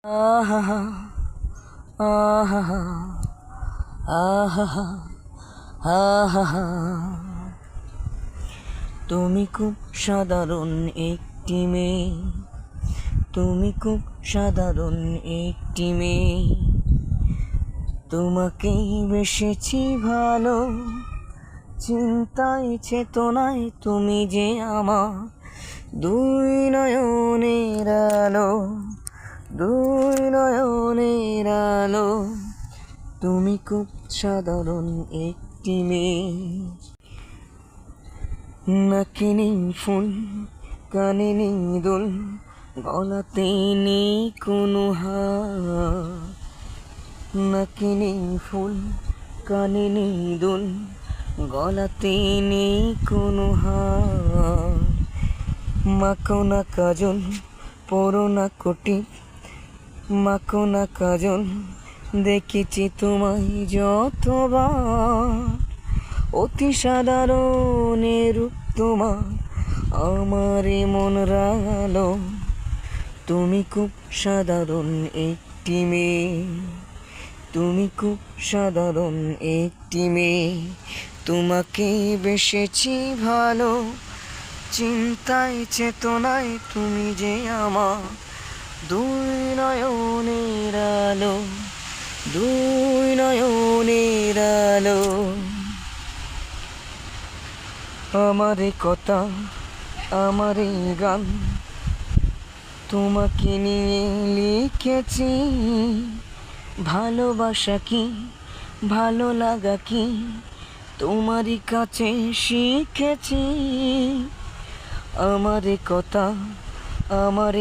আহা আহা আহা আহা তুমি খুব সাধারণ একটি মেয়ে, তুমি খুব সাধারণ একটি মেয়ে। তোমাকেই বেসেছি ভালো, চিন্তায় চেতনায় তুমি যে আমার দুই নয়নের আলো, দুই নয়নের আলো। তুমি খুব সাধারণ একটি মেয়ে। নাকে নেই ফুল, কানে নেই দোল, গলাতে নেই কোনো হার। নাকে নেই ফুল, কানে নেই দোল, গলাতে নেই কোনো হার। মাখো না কাজল, পরো না কোটি, মাখো না কাজল, দেখেছি তোমায় যতবার। অতি সাধারণ রূপ তোমার আমার মন রাঙালো। তুমি খুব সাধারণ একটি মেয়ে, তুমি খুব সাধারণ একটি মেয়ে। তোমাকে বেসেছি ভালো, চিন্তায় চেতনায় তুমি যে আমার দুই নয়নের আলো, দুই নয়নের আলো। আমার কথা, আমার গান তোমাকে নিয়ে লিখেছি। ভালোবাসা কি, ভালো লাগা কি, তোমারই কাছে শিখেছি। আমার কথা, আমার